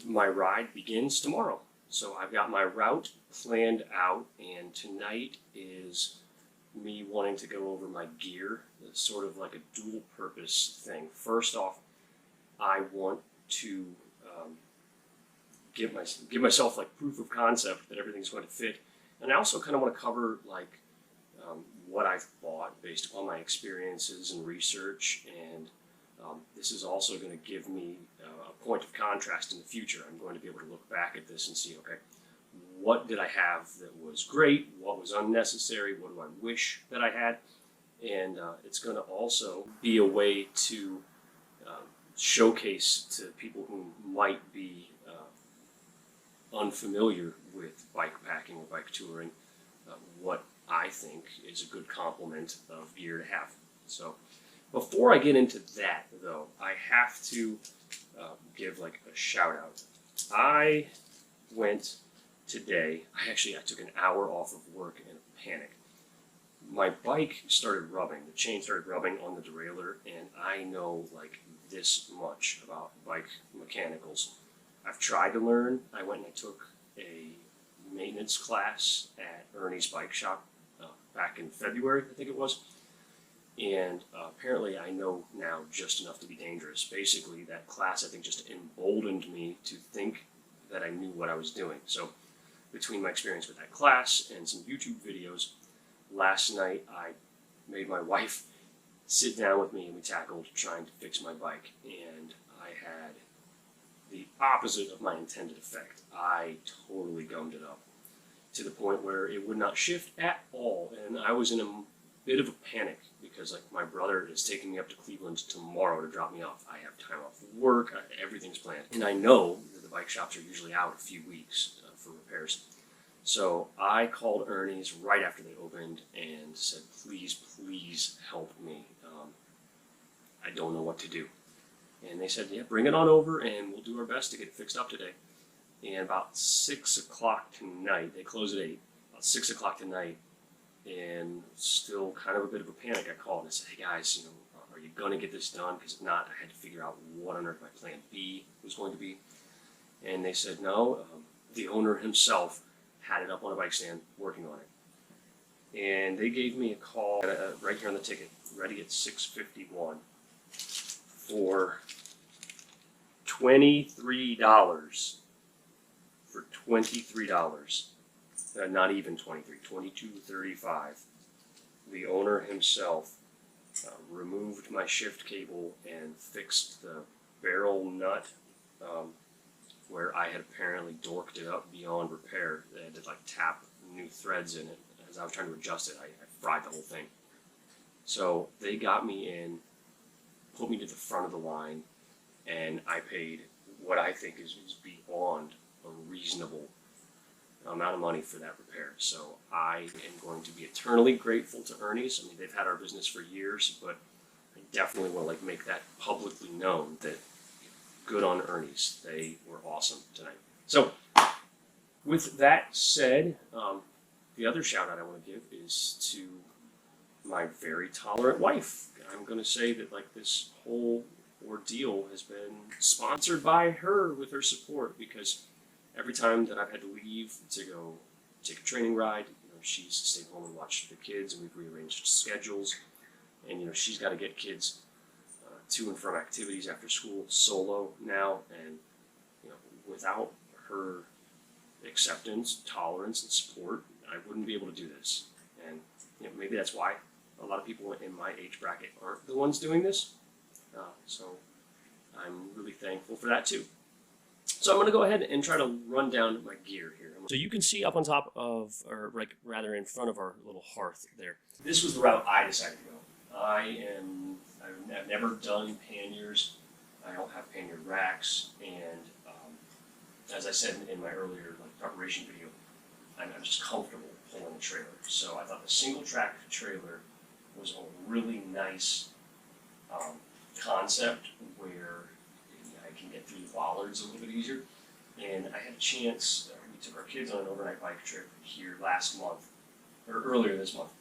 my ride begins tomorrow. So I've got my route planned out, and tonight is me wanting to go over my gear. It's sort of like a dual purpose thing. First off, I want to give myself like proof of concept that everything's going to fit, and I also kind of want to cover like what I've bought based upon my experiences and research, and this is also going to give me a point of contrast in the future. I'm going to be able to look back at this and see, okay, what did I have that was great? What was unnecessary? What do I wish that I had? And it's going to also be a way to showcase to people who might be unfamiliar with bike packing or bike touring what I think is a good complement of gear to have. So before I get into that, though, I have to give like a shout out. I went today. I took an hour off of work in a panic. My bike started rubbing. The chain started rubbing on the derailleur, and I know like this much about bike mechanicals. I've tried to learn. I went and I took a maintenance class at Ernie's bike shop back in February, I think it was. And apparently I know now just enough to be dangerous. Basically, that class, I think, just emboldened me to think that I knew what I was doing. So between my experience with that class and some YouTube videos, last night I made my wife sit down with me and we tackled trying to fix my bike. And I had the opposite of my intended effect. I totally gummed it up to the point where it would not shift at all. And I was in a bit of a panic because like my brother is taking me up to Cleveland tomorrow to drop me off. I have time off work, everything's planned. And I know that the bike shops are usually out a few weeks for repairs. So I called Ernie's right after they opened and said, please help me. I don't know what to do. And they said, yeah, bring it on over and we'll do our best to get it fixed up today. And about 6 o'clock tonight, they close at 8, about 6 o'clock tonight, and still kind of a bit of a panic, I called and I said, hey guys, are you going to get this done? Because if not, I had to figure out what on earth my plan B was going to be. And they said, no, the owner himself had it up on a bike stand working on it. And they gave me a call right here on the ticket, ready at 6:51 for $23. For $23. Not even 23, $22.35. The owner himself removed my shift cable and fixed the barrel nut where I had apparently dorked it up beyond repair. They had to like tap new threads in it. As I was trying to adjust it, I fried the whole thing. So they got me in, put me to the front of the line, and I paid what I think is beyond a reasonable amount of money for that repair. So I am going to be eternally grateful to Ernie's. I mean, they've had our business for years, but I definitely want to like make that publicly known that good on Ernie's. They were awesome tonight. So with that said, the other shout out I want to give is to my very tolerant wife. I'm going to say that like this whole ordeal has been sponsored by her with her support, because every time that I've had to leave to go take a training ride, she's stayed home and watched the kids, and we've rearranged schedules. And she's got to get kids to and from activities after school solo now, and without her acceptance, tolerance, and support, I wouldn't be able to do this. And maybe that's why a lot of people in my age bracket aren't the ones doing this. So I'm really thankful for that too. So I'm going to go ahead and try to run down my gear here. So you can see up on top of, or like rather in front of our little hearth there. This was the route I decided to go. I've never done panniers. I don't have pannier racks, and as I said in my earlier preparation video, I'm just comfortable pulling a trailer. So I thought the single track trailer was a really nice concept where I can get through the bollards a little bit easier. And I had a chance, we took our kids on an overnight bike trip here last month, or earlier this month,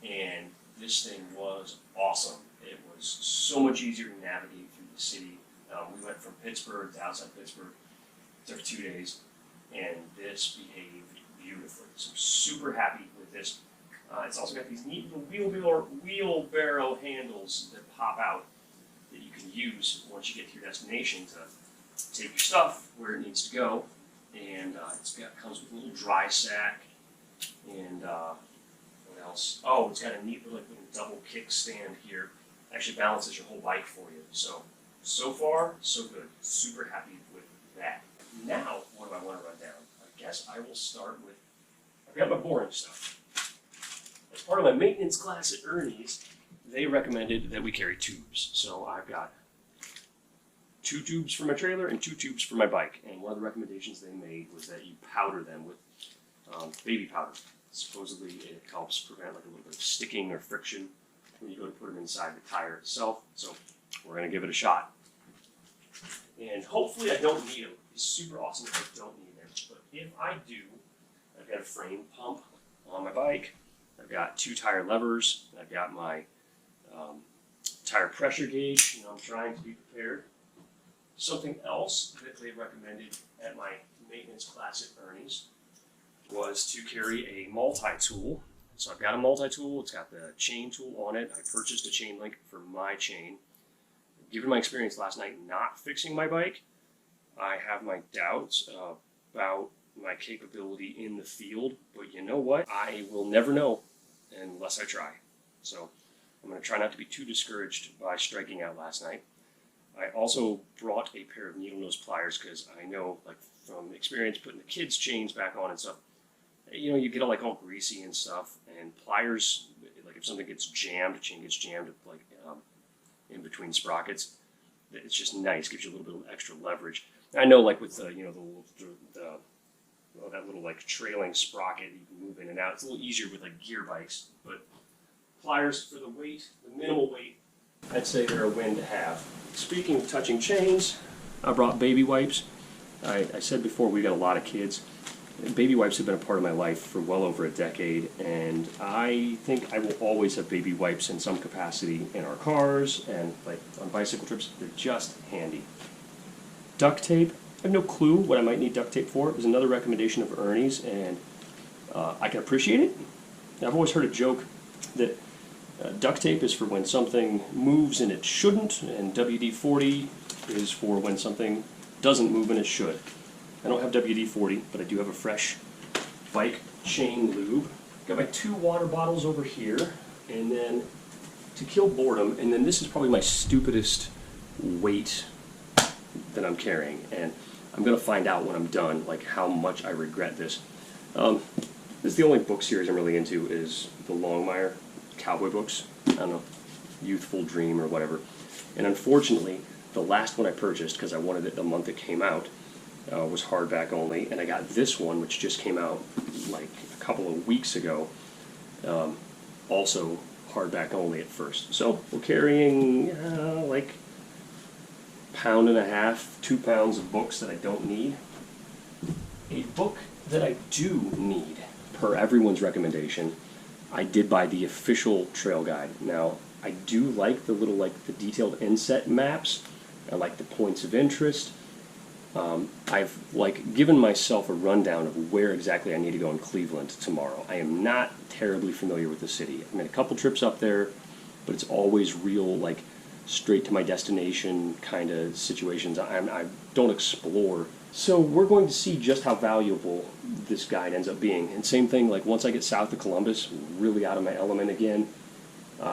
and this thing was awesome. It was so much easier to navigate through the city. We went from Pittsburgh to outside Pittsburgh took 2 days, and this behaved beautifully. So I'm super happy with this. It's also got these neat little wheelbarrow handles that pop out that you can use once you get to your destination to take your stuff where it needs to go. And comes with a little dry sack, and what else? Oh, it's got a neat little double kickstand here. Actually balances your whole bike for you. So far, so good. Super happy with that. Now, what do I want to run down? I guess I will start with, I've got my boring stuff. As part of my maintenance class at Ernie's, they recommended that we carry tubes. So I've got 2 tubes for my trailer and 2 tubes for my bike. And one of the recommendations they made was that you powder them with baby powder. Supposedly it helps prevent like a little bit of sticking or friction when you go to put them inside the tire itself. So we're going to give it a shot. And hopefully I don't need them. It's super awesome if I don't need them. But if I do, I've got a frame pump on my bike. I've got 2 tire levers. I've got my tire pressure gauge. I'm trying to be prepared. Something else that they recommended at my maintenance class at Ernie's was to carry a multi-tool. So I've got a multi-tool. It's got the chain tool on it. I purchased a chain link for my chain. Given my experience last night not fixing my bike, I have my doubts about my capability in the field. But you know what? I will never know unless I try. So I'm going to try not to be too discouraged by striking out last night. I also brought a pair of needle nose pliers because I know, like from experience putting the kids' chains back on and stuff, you get all greasy and stuff. And pliers, like if something gets jammed, a chain gets jammed, like in between sprockets, it's just nice. Gives you a little bit of extra leverage. I know, like with that little like trailing sprocket, you can move in and out. It's a little easier with like gear bikes, but pliers for the weight, the minimal weight, I'd say they're a win to have. Speaking of touching chains, I brought baby wipes. I said before, we got a lot of kids. Baby wipes have been a part of my life for well over a decade, and I think I will always have baby wipes in some capacity in our cars and like on bicycle trips. They're just handy. Duct tape. I have no clue what I might need duct tape for. It was another recommendation of Ernie's, and I can appreciate it. I've always heard a joke that duct tape is for when something moves and it shouldn't, and WD-40 is for when something doesn't move and it should. I don't have WD-40, but I do have a fresh bike chain lube. Got my 2 water bottles over here, and then to kill boredom, and then this is probably my stupidest weight that I'm carrying, and I'm going to find out when I'm done, like how much I regret this. This is the only book series I'm really into is the Longmire cowboy books. I don't know, Youthful Dream or whatever. And unfortunately, the last one I purchased, because I wanted it the month it came out, was hardback only, and I got this one, which just came out like a couple of weeks ago, also hardback only at first. So we're carrying like 1.5 pounds, 2 pounds of books that I don't need. A book that I do need, per everyone's recommendation, I did buy the official trail guide. Now, I do like the little, like the detailed inset maps. I like the points of interest. I've like given myself a rundown of where exactly I need to go in Cleveland tomorrow. I am not terribly familiar with the city. I've made a couple trips up there, but it's always real, like straight to my destination kind of situations. I don't explore. So we're going to see just how valuable this guide ends up being. And same thing, like once I get south of Columbus, really out of my element again.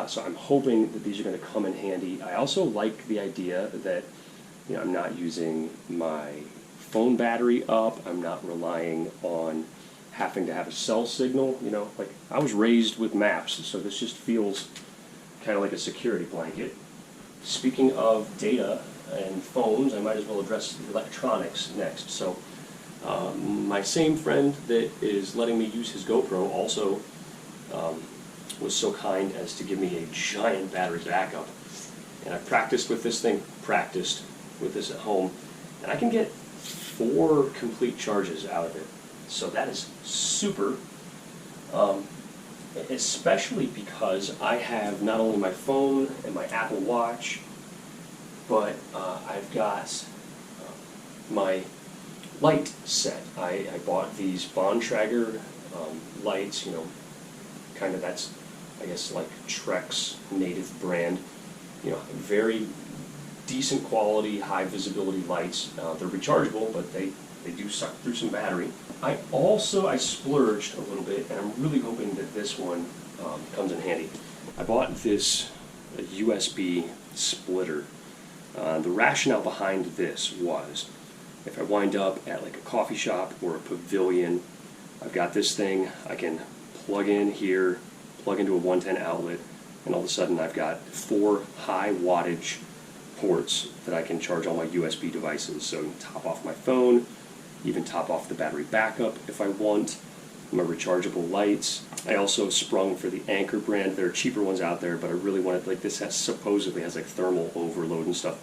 So I'm hoping that these are going to come in handy. I also like the idea that I'm not using my phone battery up. I'm not relying on having to have a cell signal. Like I was raised with maps, so this just feels kind of like a security blanket. Speaking of data and phones, I might as well address electronics next. So my same friend that is letting me use his GoPro also was so kind as to give me a giant battery backup. And I practiced with this at home, and I can get 4 complete charges out of it. So that is super, especially because I have not only my phone and my Apple Watch, but I've got my light set. I bought these Bontrager lights, you know, kind of that's, I guess, like Trek's native brand. You know, very decent quality, high visibility lights. They're rechargeable, but they do suck through some battery. I splurged a little bit, and I'm really hoping that this one comes in handy. I bought this USB splitter. The rationale behind this was, if I wind up at like a coffee shop or a pavilion, I've got this thing, I can plug in here, plug into a 110 outlet, and all of a sudden I've got 4 high wattage ports that I can charge all my USB devices. So I can top off my phone, even top off the battery backup if I want, my rechargeable lights. I also sprung for the Anchor brand. There are cheaper ones out there, but I really wanted, like, this supposedly has like thermal overload and stuff.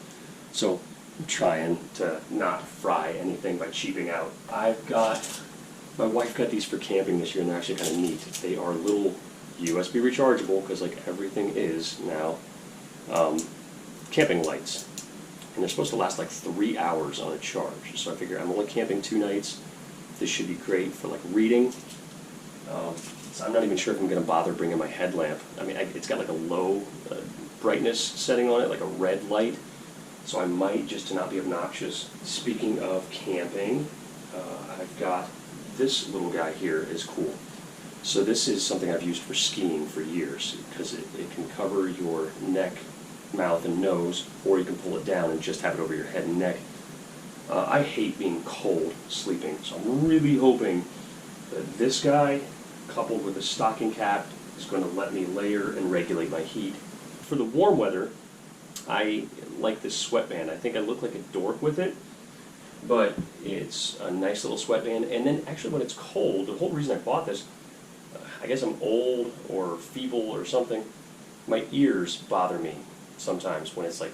So I'm trying to not fry anything by cheaping out. My wife got these for camping this year, and they're actually kind of neat. They are little USB rechargeable, because like everything is now, camping lights. And they're supposed to last like 3 hours on a charge. So I figure I'm only camping 2 nights. This should be great for like reading. So I'm not even sure if I'm going to bother bringing my headlamp. I mean, it's got like a low brightness setting on it, like a red light. So I might, just to not be obnoxious. Speaking of camping, I've got this little guy here is cool. So this is something I've used for skiing for years, because it can cover your neck, mouth, and nose, or you can pull it down and just have it over your head and neck. I hate being cold sleeping, so I'm really hoping that this guy, coupled with a stocking cap, is going to let me layer and regulate my heat. For the warm weather, I like this sweatband. I think I look like a dork with it, but it's a nice little sweatband. And then actually when it's cold, the whole reason I bought this, I guess I'm old or feeble or something, my ears bother me sometimes when it's like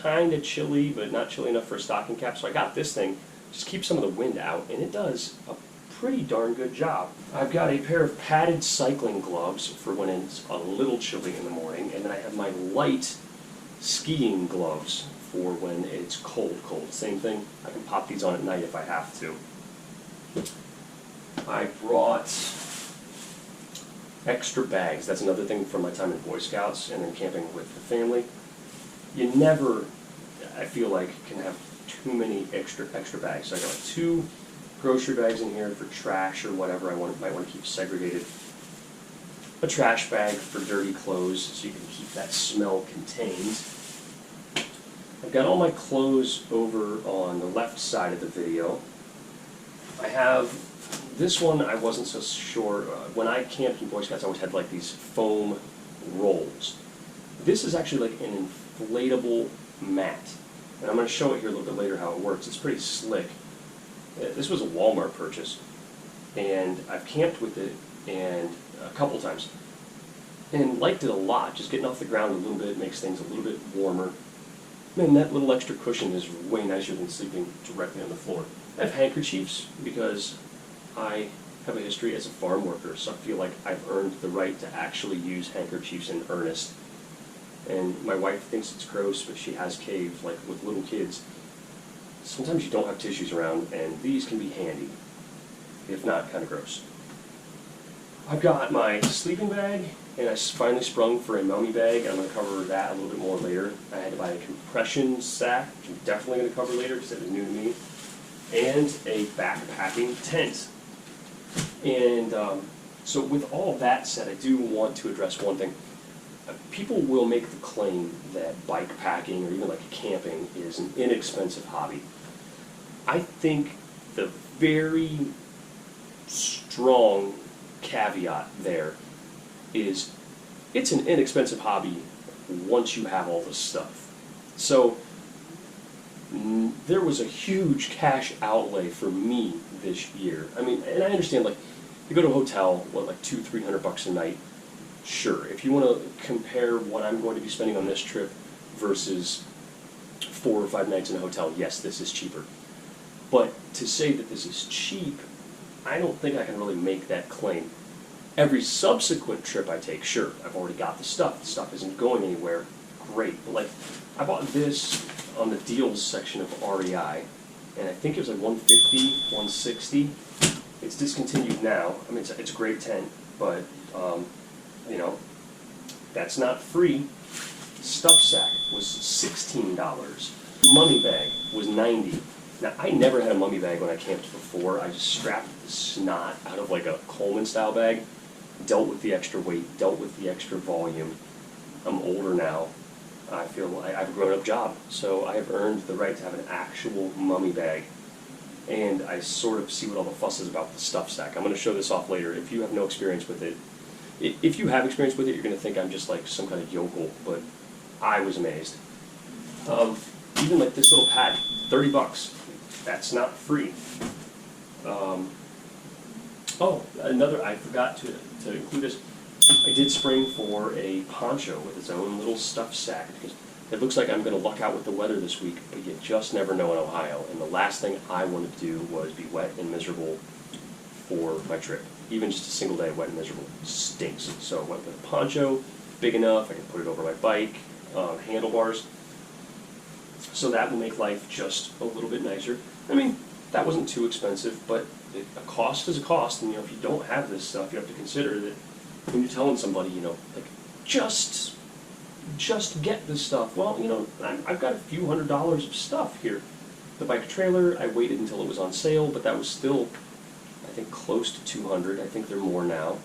kind of chilly, but not chilly enough for a stocking cap. So I got this thing, just keeps some of the wind out, and it does a pretty darn good job. I've got a pair of padded cycling gloves for when it's a little chilly in the morning, and then I have my light skiing gloves for when it's cold. Same thing, I can pop these on at night if I have to. I brought extra bags. That's another thing from my time in Boy Scouts and then camping with the family. You never, I feel like, can have too many extra bags. So I got 2 grocery bags in here for trash or whatever I might want to keep segregated. A trash bag for dirty clothes, so you can keep that smell contained. I've got all my clothes over on the left side of the video. I have this one. I wasn't so sure. When I camped in Boy Scouts, I always had like these foam rolls. This is actually like an inflatable mat. And I'm going to show it here a little bit later how it works. It's pretty slick. This was a Walmart purchase, and I've camped with it and a couple times, and liked it a lot. Just getting off the ground a little bit makes things a little bit warmer. Man, that little extra cushion is way nicer than sleeping directly on the floor. I have handkerchiefs because I have a history as a farm worker, so I feel like I've earned the right to actually use handkerchiefs in earnest. And my wife thinks it's gross, but she has caved, like with little kids. Sometimes you don't have tissues around, and these can be handy, if not kind of gross. I've got my sleeping bag, and I finally sprung for a mummy bag. I'm going to cover that a little bit more later. I had to buy a compression sack, which I'm definitely going to cover later because it was new to me, and a backpacking tent. And so with all that said, I do want to address one thing. People will make the claim that bike packing or even like camping is an inexpensive hobby. I think the very strong caveat there is it's an inexpensive hobby once you have all the stuff. So there was a huge cash outlay for me this year. I mean, and I understand, like, you go to a hotel, what, like $200-300 a night. Sure, if you want to compare what I'm going to be spending on this trip versus 4 or 5 nights in a hotel, yes, this is cheaper. But to say that this is cheap, I don't think I can really make that claim. Every subsequent trip I take, sure, I've already got the stuff isn't going anywhere, great. But like, I bought this on the deals section of REI, and I think it was like 150, 160. It's discontinued now. I mean, it's a great tent, but you know, that's not free. Stuff sack was $16. Mummy bag was $90. Now, I never had a mummy bag when I camped before. I just strapped the snot out of like a Coleman style bag, dealt with the extra weight, dealt with the extra volume. I'm older now. I feel like I have a grown-up job, so I have earned the right to have an actual mummy bag. And I sort of see what all the fuss is about the stuff sack. I'm going to show this off later. If you have no experience with it, if you have experience with it, you're going to think I'm just like some kind of yokel, but I was amazed. Even like this little pad, $30. That's not free. Oh, I forgot to include this. I did spring for a poncho with its own little stuff sack because it looks like I'm going to luck out with the weather this week, but you just never know in Ohio. And the last thing I wanted to do was be wet and miserable for my trip. Even just a single day of wet and miserable stinks. So I went with a poncho, big enough, I can put it over my bike, handlebars. So that will make life just a little bit nicer. I mean, that wasn't too expensive, but a cost is a cost. And, you know, if you don't have this stuff, you have to consider that when you're telling somebody, you know, like, just get this stuff. Well, you know, I've got a few $100s of stuff here. The bike trailer, I waited until it was on sale, but that was still, I think, close to $200. I think they're more now.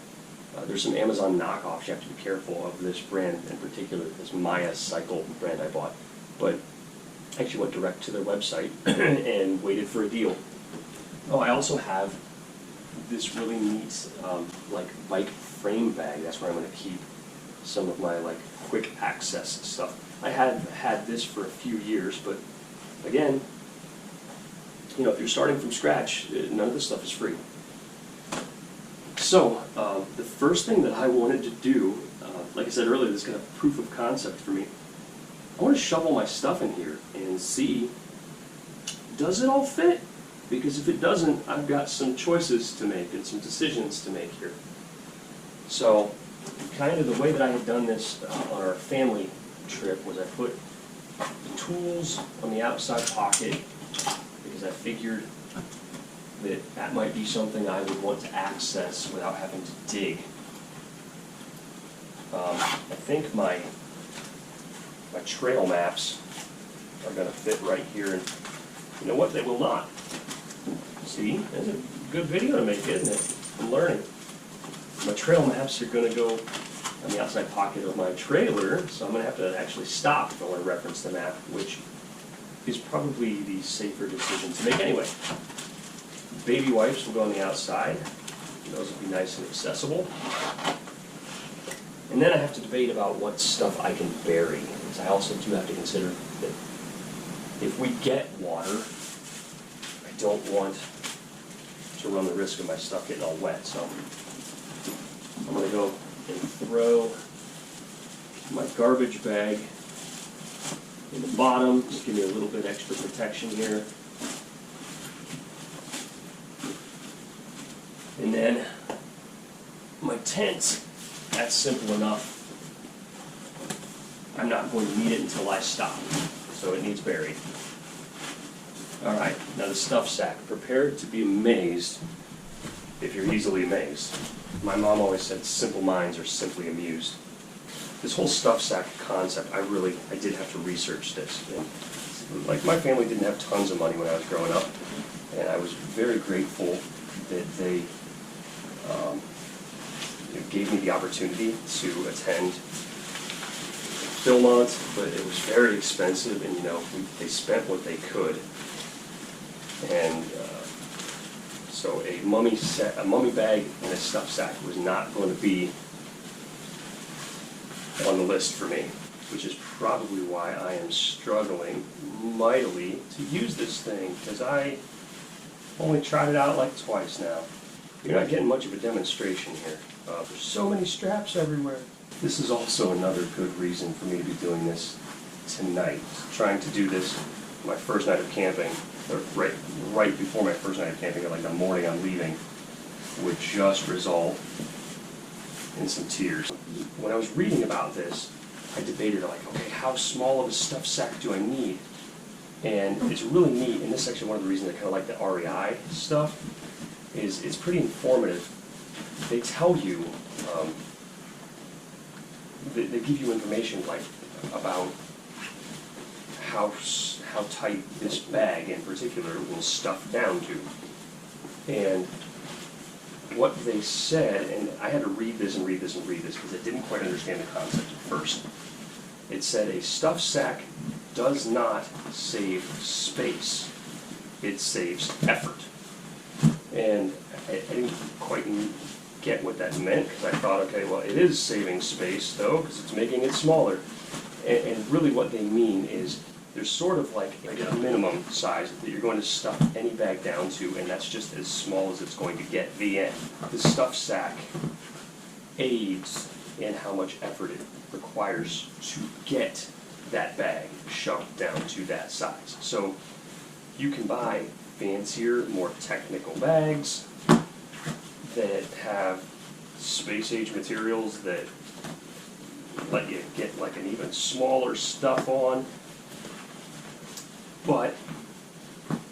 There's some Amazon knockoffs. You have to be careful of this brand in particular, this Maya Cycle brand I bought. But I actually went direct to their website and waited for a deal. Oh, I also have this really neat, like, bike frame bag. That's where I'm going to keep some of my, like, quick access stuff. I had this for a few years, but again, you know, if you're starting from scratch, none of this stuff is free. So, the first thing that I wanted to do, like I said earlier, this is kind of proof of concept for me. I want to shovel my stuff in here and see, does it all fit? Because if it doesn't, I've got some choices to make and some decisions to make here. So, kind of the way that I had done this on our family trip was I put the tools on the outside pocket because I figured that might be something I would want to access without having to dig. I think my trail maps are going to fit right here, and you know what? They will not. See, that's a good video to make, isn't it? I'm learning. My trail maps are going to go on the outside pocket of my trailer, so I'm going to have to actually stop if I want to reference the map, which is probably the safer decision to make anyway. Baby wipes will go on the outside. Those will be nice and accessible. And then I have to debate about what stuff I can bury. Because I also do have to consider that if we get water, I don't want to run the risk of my stuff getting all wet. So I'm going to go and throw my garbage bag in the bottom. Just give me a little bit extra protection here. And then my tent, that's simple enough. I'm not going to need it until I stop, so it needs buried. All right, now the stuff sack. Prepared to be amazed if you're easily amazed. My mom always said simple minds are simply amused. This whole stuff sack concept, I did have to research this. And, like, my family didn't have tons of money when I was growing up, and I was very grateful that they gave me the opportunity to attend Philmont, but it was very expensive, and they spent what they could. And so a mummy bag and a stuff sack was not going to be on the list for me, which is probably why I am struggling mightily to use this thing, because I only tried it out like twice now. You're not getting much of a demonstration here. There's so many straps everywhere. This is also another good reason for me to be doing this tonight. Trying to do this my first night of camping, or right before my first night of camping, like the morning I'm leaving, would just result in some tears. When I was reading about this, I debated, like, okay, how small of a stuff sack do I need? And it's really neat, and this is actually one of the reasons I kind of like the REI stuff, is it's pretty informative. They tell you, they give you information like about how tight this bag in particular will stuff down to. And what they said, and I had to read this and read this and read this because I didn't quite understand the concept at first. It said a stuff sack does not save space, it saves effort. And I didn't quite get what that meant, because I thought, okay, well, it is saving space though, because it's making it smaller. And really what they mean is there's sort of like a minimum size that you're going to stuff any bag down to, and that's just as small as it's going to get, the end. The stuff sack aids in how much effort it requires to get that bag shoved down to that size. So you can buy fancier, more technical bags that have space-age materials that let you get like an even smaller stuff on. But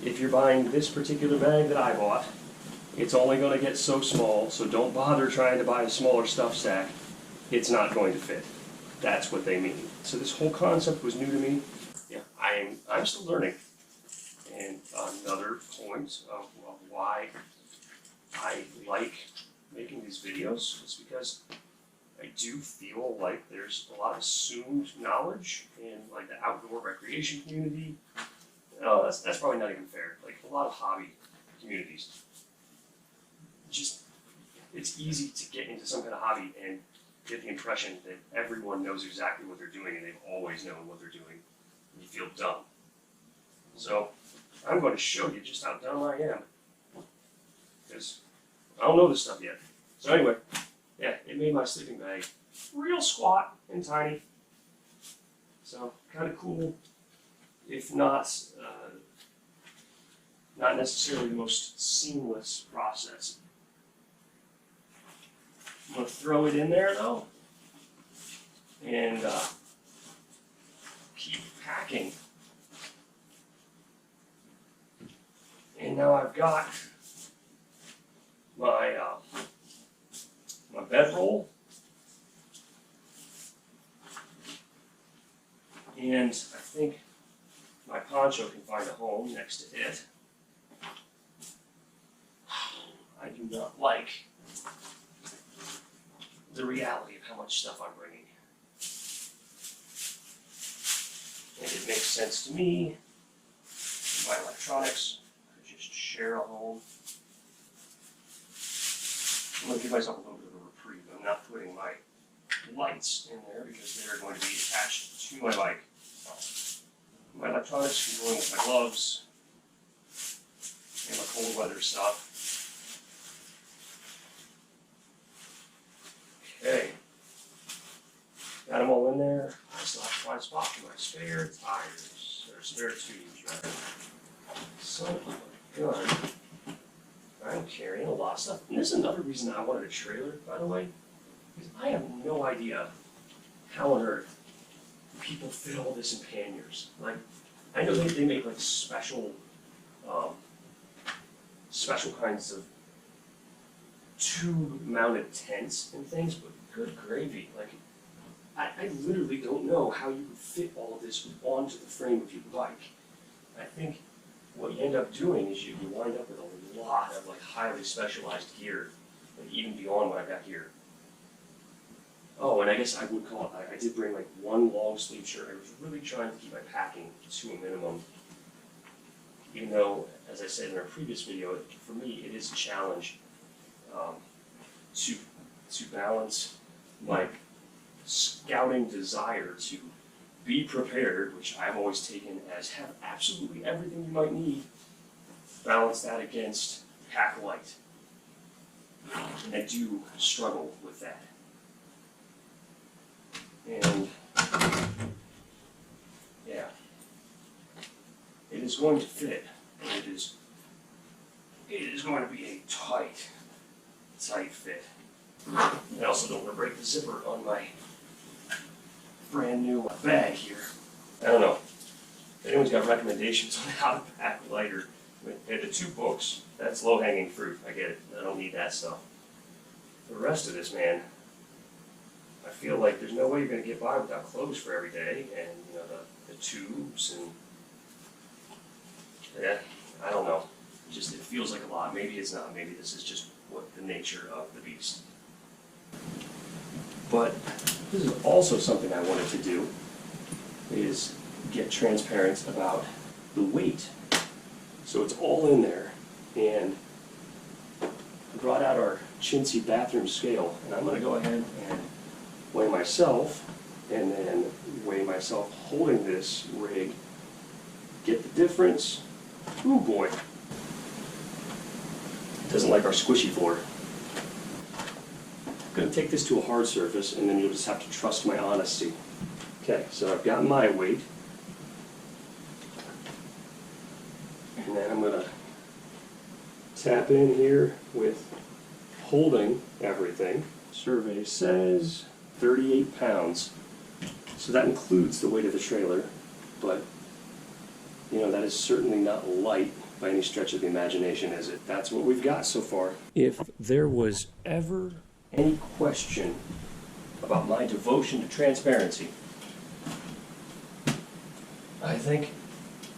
if you're buying this particular bag that I bought, it's only going to get so small, so don't bother trying to buy a smaller stuff sack. It's not going to fit. That's what they mean. So this whole concept was new to me. Yeah, I'm still learning. And another point of why I like making these videos is because I do feel like there's a lot of assumed knowledge in like the outdoor recreation community. Oh, that's probably not even fair. Like a lot of hobby communities, just it's easy to get into some kind of hobby and get the impression that everyone knows exactly what they're doing and they've always known what they're doing. And you feel dumb. So I'm going to show you just how dumb I am, because I don't know this stuff yet. So anyway, yeah, it made my sleeping bag real squat and tiny. So kind of cool, if not not necessarily the most seamless process. I'm going to throw it in there though, and keep packing. And now I've got my my bedroll, and I think my poncho can find a home next to it. I do not like the reality of how much stuff I'm bringing. And it makes sense to me. My electronics, I just share a home. I'm going to give myself a little bit of a reprieve. I'm not putting my lights in there because they're going to be attached to my bike. My electronics can go in with my gloves and my cold weather stuff. Okay, got them all in there. I still have to find a spot for my spare tires, or spare tubes, rather. Son of a gun. I'm carrying a lot of stuff. And this is another reason I wanted a trailer, by the way, because I have no idea how on earth people fit all this in panniers. Like, I know they make like special kinds of tube-mounted tents and things, but good gravy. Like, I literally don't know how you would fit all of this onto the frame of your bike. I think what you end up doing is you wind up with a lot of like highly specialized gear, like even beyond what I've got here. Oh, and I guess I would call it, I did bring like one long sleeve shirt. I was really trying to keep my packing to a minimum, even though, as I said in our previous video, for me it is a challenge to balance my scouting desire to be prepared, which I've always taken as have absolutely everything you might need, balance that against pack light. And I do struggle with that. And yeah, it is going to fit. It is going to be a tight fit. I also don't want to break the zipper on my brand new bag here. I don't know. If anyone's got recommendations on how to pack lighter, the 2 books, that's low-hanging fruit. I get it. I don't need that stuff. The rest of this, man, I feel like there's no way you're going to get by without clothes for every day, and the tubes, and yeah, I don't know. It feels like a lot. Maybe it's not. Maybe this is just what the nature of the beast. But this is also something I wanted to do, is get transparent about the weight. So it's all in there, and I brought out our chintzy bathroom scale, and I'm going to go ahead and weigh myself, and then weigh myself holding this rig, get the difference. Ooh boy, doesn't like our squishy floor. I'm going to take this to a hard surface, and then you'll just have to trust my honesty. Okay, so I've got my weight, and then I'm going to tap in here with holding everything. Survey says 38 pounds. So that includes the weight of the trailer, but that is certainly not light by any stretch of the imagination, is it? That's what we've got so far. If there was ever any question about my devotion to transparency, I think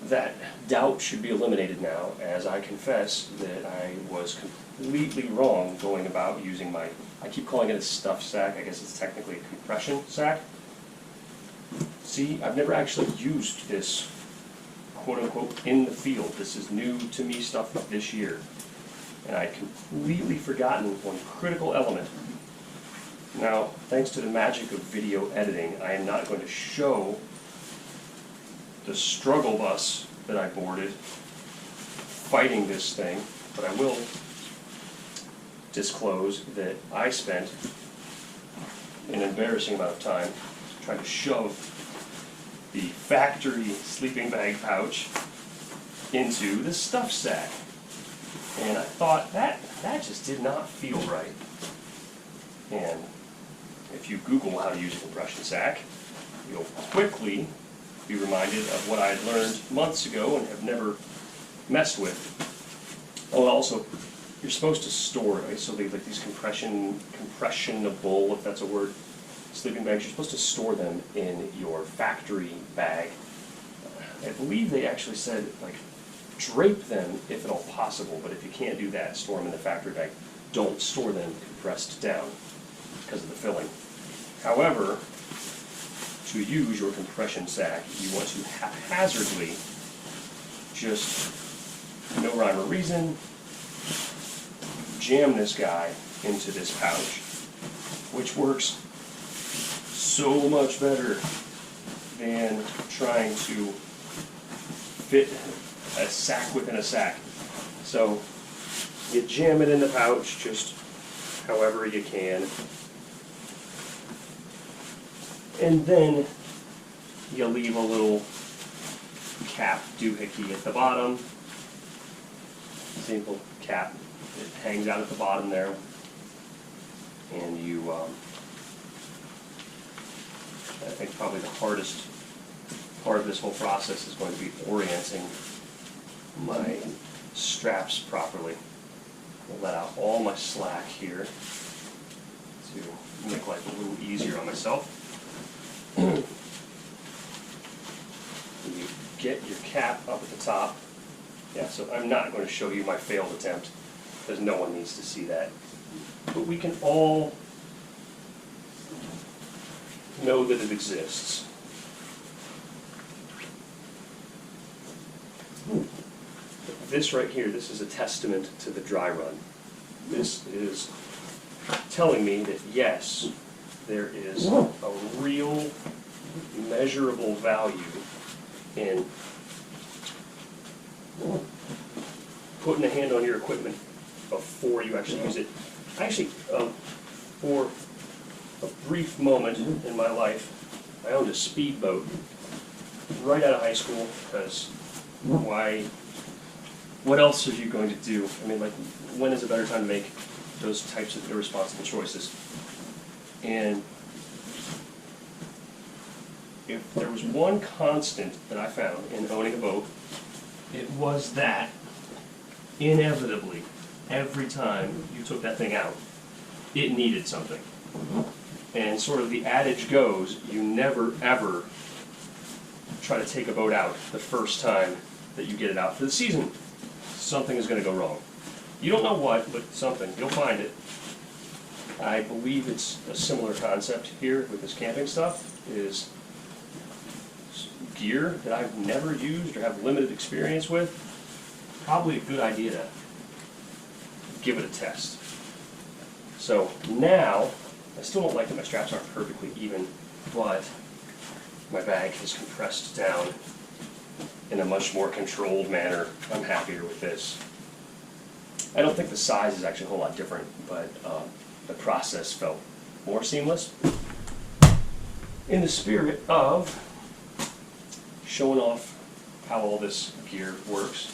that doubt should be eliminated now, as I confess that I was completely wrong going about using I keep calling it a stuff sack. I guess it's technically a compression sack. See, I've never actually used this, quote-unquote, in the field. This is new to me stuff this year. And I'd completely forgotten one critical element. Now, thanks to the magic of video editing, I am not going to show the struggle bus that I boarded fighting this thing, but I will disclose that I spent an embarrassing amount of time trying to shove the factory sleeping bag pouch into the stuff sack. And I thought that just did not feel right. And if you Google how to use a compression sack, you'll quickly be reminded of what I had learned months ago and have never messed with. Oh, also, you're supposed to store, right? So they like these compressionable, if that's a word, sleeping bags. You're supposed to store them in your factory bag. I believe they actually said drape them if at all possible, but if you can't do that, store them in the factory bag. Don't store them compressed down because of the filling. However, to use your compression sack, you want to haphazardly, just no rhyme or reason, jam this guy into this pouch, which works so much better than trying to fit a sack within a sack. So you jam it in the pouch just however you can, and then you leave a little cap doohickey at the bottom. Simple cap. It hangs out at the bottom there, and you I think probably the hardest part of this whole process is going to be orienting my straps properly. I'll let out all my slack here to make life a little easier on myself. You get your cap up at the top. Yeah, so I'm not going to show you my failed attempt because no one needs to see that. But we can all know that it exists. This right here, this is a testament to the dry run. This is telling me that yes, there is a real measurable value in putting a hand on your equipment before you actually use it. Actually, for a brief moment in my life, I owned a speedboat right out of high school because why? What else are you going to do? I mean, when is a better time to make those types of irresponsible choices? And if there was one constant that I found in owning a boat, it was that inevitably, every time you took that thing out, it needed something. And sort of the adage goes, you never ever try to take a boat out the first time that you get it out for the season. Something is going to go wrong. You don't know what, but something. You'll find it. I believe it's a similar concept here with this camping stuff, is gear that I've never used or have limited experience with. Probably a good idea to give it a test. So now, I still don't like that my straps aren't perfectly even, but my bag has compressed down in a much more controlled manner. I'm happier with this. I don't think the size is actually a whole lot different, but the process felt more seamless. In the spirit of showing off how all this gear works,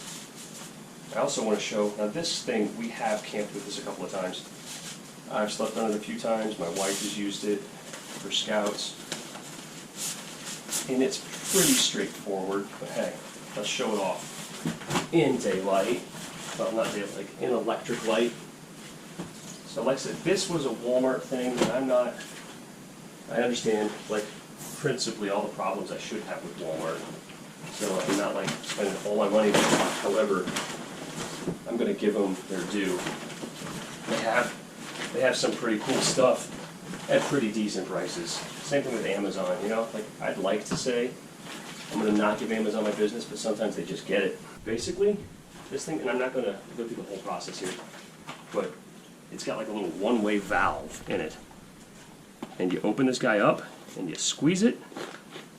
I also want to show, now this thing, we have camped with this a couple of times. I've slept on it a few times, my wife has used it for scouts, and it's pretty straightforward, but hey, let's show it off in daylight. Well, not daylight, like in electric light. So like I said, this was a Walmart thing, and I understand, like, principally all the problems I should have with Walmart. So I'm not, like, spending all my money there. However, I'm going to give them their due. They have some pretty cool stuff at pretty decent prices. Same thing with Amazon, you know? Like, I'd like to say I'm going to not give Amazon my business, but sometimes they just get it. Basically, this thing, and I'm not going to go through the whole process here, but it's got like a little one-way valve in it. And you open this guy up, and you squeeze it,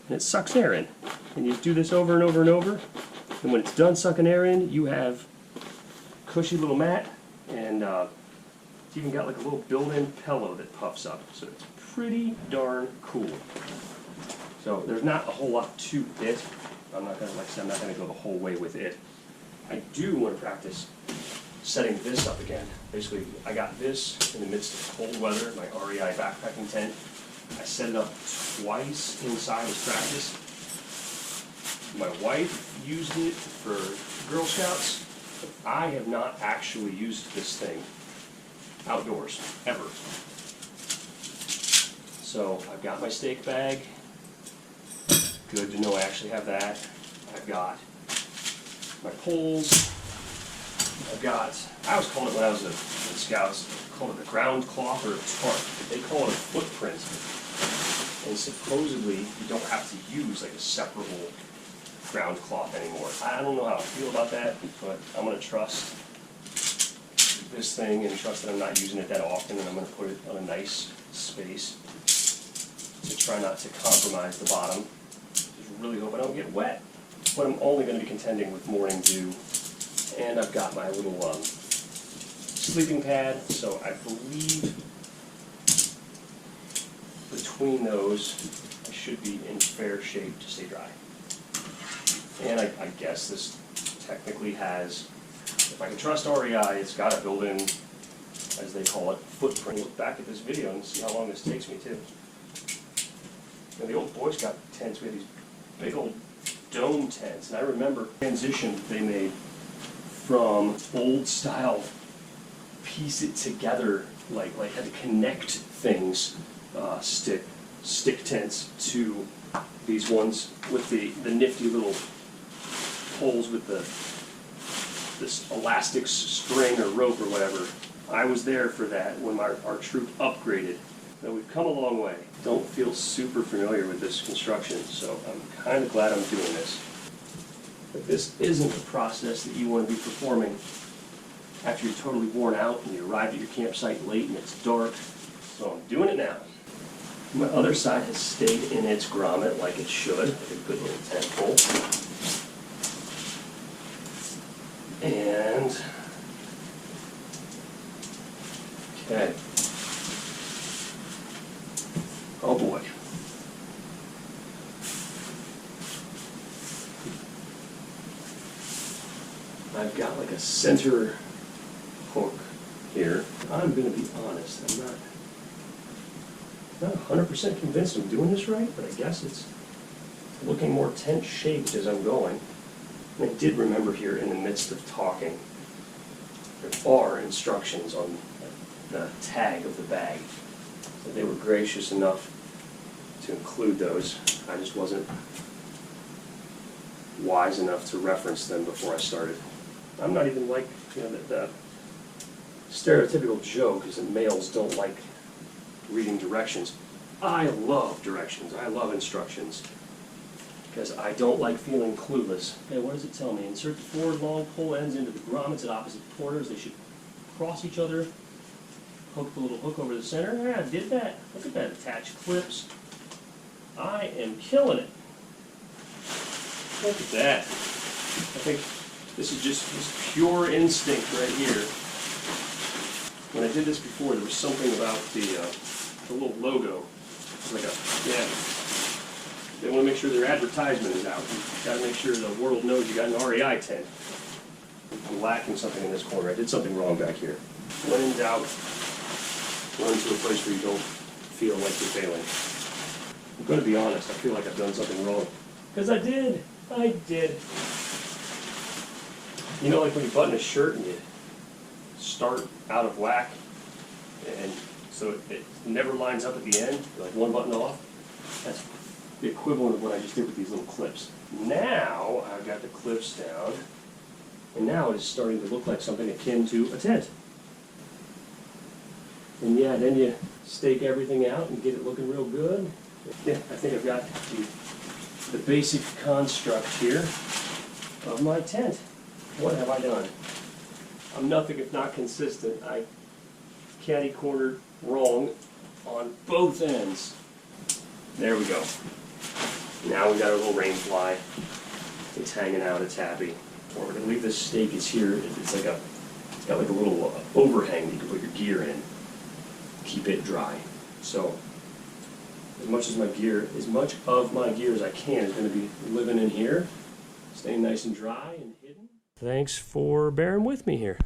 and it sucks air in. And you do this over and over and over, and when it's done sucking air in, you have a cushy little mat, and it's even got like a little built-in pillow that puffs up. So it's pretty darn cool. So there's not a whole lot to it. I'm not gonna, like I said, I'm not gonna go the whole way with it. I do want to practice setting this up again. Basically, I got this in the midst of cold weather, my REI backpacking tent. I set it up twice inside as practice. My wife used it for Girl Scouts. I have not actually used this thing outdoors, ever. So I've got my stake bag. Good to know I actually have that. I've got my poles. I always called it when I was in Scouts, called it a ground cloth or a tarp. They call it a footprint. And supposedly you don't have to use like a separable ground cloth anymore. I don't know how I feel about that, but I'm going to trust this thing and trust that I'm not using it that often, and I'm going to put it on a nice space to try not to compromise the bottom. Just really hope I don't get wet. But I'm only going to be contending with morning dew. And I've got my little sleeping pad, so I believe between those I should be in fair shape to stay dry. And I guess this technically has, if I can trust REI, it's got a built-in, as they call it, footprint. Look back at this video and see how long this takes me too. You know, the old Boy Scout tents, we had these big old dome tents, and I remember the transition they made from old style piece it together, like had to connect things, stick tents, to these ones with the nifty little poles with this elastic string or rope or whatever. I was there for that when our troop upgraded. Now we've come a long way. Don't feel super familiar with this construction, so I'm kind of glad I'm doing this. But this isn't a process that you want to be performing after you're totally worn out and you arrive at your campsite late and it's dark. So I'm doing it now. My other side has stayed in its grommet like it should, like a good little tent pole. And, okay. Oh boy. I've got like a center hook here. I'm going to be honest, I'm not 100% convinced I'm doing this right, but I guess it's looking more tent-shaped as I'm going. And I did remember here in the midst of talking, there are instructions on the tag of the bag. So they were gracious enough to include those. I just wasn't wise enough to reference them before I started. I'm not even like, the stereotypical joke is that males don't like reading directions. I love directions. I love instructions because I don't like feeling clueless. Okay, what does it tell me? Insert the forward long pole ends into the grommets at opposite corners. They should cross each other. Hook the little hook over the center. Yeah, I did that. Look at that, attached clips. I am killing it. Look at that. I think this is just pure instinct right here. When I did this before, there was something about the little logo. Like they want to make sure their advertisement is out. You've got to make sure the world knows you got an REI tent. I'm lacking something in this corner. I did something wrong back here. When in doubt, run to a place where you don't feel like you're failing. I'm going to be honest, I feel like I've done something wrong. Because I did. You know, like when you button a shirt and you start out of whack, and so it never lines up at the end, you're like one button off. That's the equivalent of what I just did with these little clips. Now I've got the clips down, and now it's starting to look like something akin to a tent. And yeah, then you stake everything out and get it looking real good. Yeah, I think I've got the basic construct here of my tent. What have I done? I'm nothing if not consistent. I catty-cornered wrong on both ends. There we go. Now we got our little rain fly. It's hanging out, it's happy. Or we're gonna leave this stake is here. It's got like a little overhang that you can put your gear in. Keep it dry. So as much of my gear as I can is going to be living in here, staying nice and dry and hidden. Thanks for bearing with me here.